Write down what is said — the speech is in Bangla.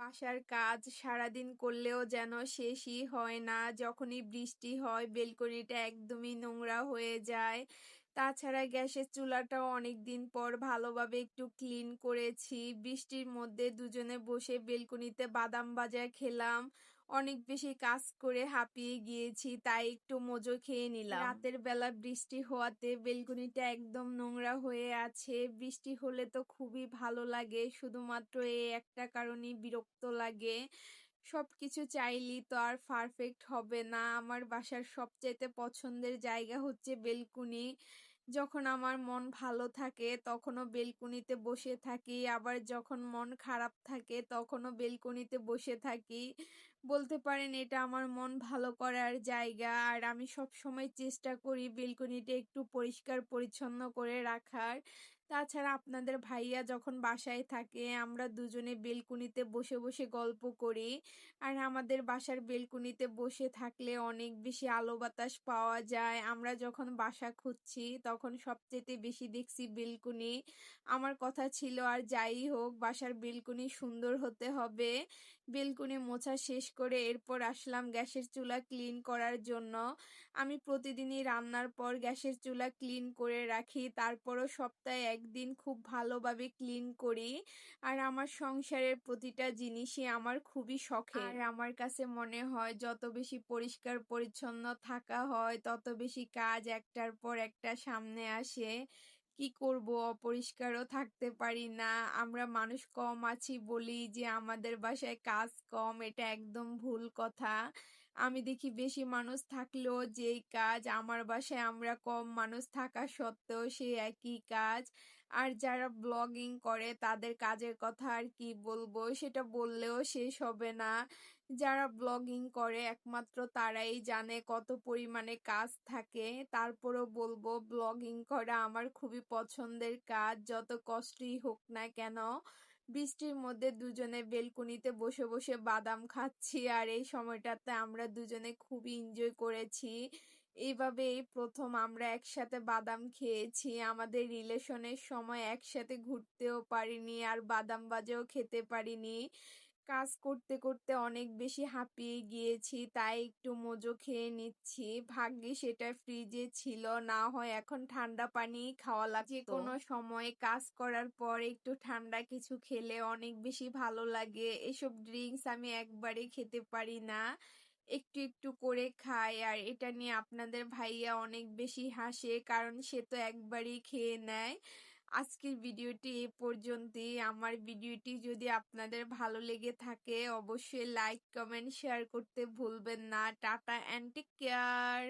বাসার কাজ সারাদিন করলেও যেন শেষই হয় না। যখনই বৃষ্টি হয় বেলকনিটা একদমই নোংরা হয়ে যায়। তাছাড়া গ্যাসের চুলাটাও অনেকদিন পর ভালোভাবে একটু ক্লিন করেছি। বৃষ্টির মধ্যে দুজনে বসে বেলকনিতে বাদাম ভাজা খেলাম। অনেক বেশি কাজ করে হাঁপিয়ে গিয়েছি, তাই একটু মজো খেয়ে নিলাম। রাতের বেলা বৃষ্টি হওয়াতে বেলকনিটা একদম নোংরা হয়ে আছে। বৃষ্টি হলে তো খুবই ভালো লাগে, শুধুমাত্র এই একটা কারণেই বিরক্ত লাগে। সবকিছু চাইলেই তো আর পারফেক্ট হবে না। আমার বাসার সবচাইতে পছন্দের জায়গা হচ্ছে বেলকুনি। যখন আমার মন ভালো থাকে তখনও বেলকুনিতে বসে থাকি, আবার যখন মন খারাপ থাকে তখনও বেলকুনিতে বসে থাকি। বলতে পারেন এটা আমার মন ভালো করার জায়গা। আর আমি সবসময় চেষ্টা করি বেলকনিটা একটু পরিষ্কার পরিচ্ছন্ন করে রাখার। তাছাড়া আপনাদের ভাইয়া যখন বাসায় থাকে আমরা দুজনে বেলকনিতে বসে বসে গল্প করি। আর আমাদের বাসার বেলকনিতে বসে থাকলে অনেক বেশি আলো বাতাস পাওয়া যায়। আমরা যখন বাসা খুঁজছি তখন সবচেয়ে বেশি দেখছি বেলকনি। আমার কথা ছিল আর যাই হোক বাসার বেলকনি সুন্দর হতে হবে। বেলকনি মোছা শেষ করে এরপর আসলাম গ্যাসের চুলা ক্লিন করার জন্য। আমি প্রতিদিনই রান্নার পর গ্যাসের চুলা ক্লিন করে রাখি, তারপরও সপ্তাহে একদিন খুব ভালোভাবে ক্লিন করি। আর আমার সংসারের প্রতিটা জিনিসই আমার খুবই শখের। আর আমার কাছে মনে হয় যত বেশি পরিষ্কার পরিচ্ছন্ন থাকা হয় তত বেশি কাজ একটার পর একটা সামনে আসে। কি করব, অপরিষ্কারও থাকতে পারি না। আমরা মানুষ কম আছি বলি যে আমাদের বাসায় কাজ কম, এটা একদম ভুল কথা। আমি দেখি বেশি মানুষ থাকলেও যেই কাজ, আমার বাসায় আমরা কম মানুষ থাকা সত্ত্বেও সেই একই কাজ। আর যারা ব্লগিং করে তাদের কাজের কথা আর কি বলবো, সেটা বললেও শেষ হবে না। যারা ব্লগিং করে একমাত্র তারাই জানে কত পরিমাণে কাজ থাকে। তারপরও বলবো ব্লগিং করা আমার খুবই পছন্দের কাজ, যত কষ্টই হোক না কেন। বৃষ্টির মধ্যে দুজনে বেলকনিতে বসে বসে বাদাম খাচ্ছি, আর এই সময়টাতে আমরা দুজনে খুবই এনজয় করেছি। এইভাবে এই প্রথম আমরা একসাথে বাদাম খেয়েছি। আমাদের রিলেশনের সময় একসাথে ঘুরতেও পারিনি আর বাদাম ভাজাও খেতে পারিনি। কাজ করতে করতে অনেক বেশি হাঁপিয়ে গিয়েছি, তাই একটু মজো খেয়ে নিচ্ছি। ভাগ্যিস সেটা ফ্রিজে ছিল, না হয় এখন ঠান্ডা পানি খাওয়া লাগতো। যে কোনো সময় কাজ করার পর একটু ঠান্ডা কিছু খেলে অনেক বেশি ভালো লাগে। এসব ড্রিঙ্কস আমি একবারে খেতে পারি না, একটু একটু করে খাই। আর এটা নিয়ে আপনাদের ভাইয়া অনেক বেশি হাসে, কারণ সে তো একবারই খেয়ে নেয়। আজকের ভিডিওটি এ পর্যন্তই। আমার ভিডিওটি যদি আপনাদের ভালো লেগে থাকে অবশ্যই লাইক কমেন্ট শেয়ার করতে ভুলবেন না। Tata and take care.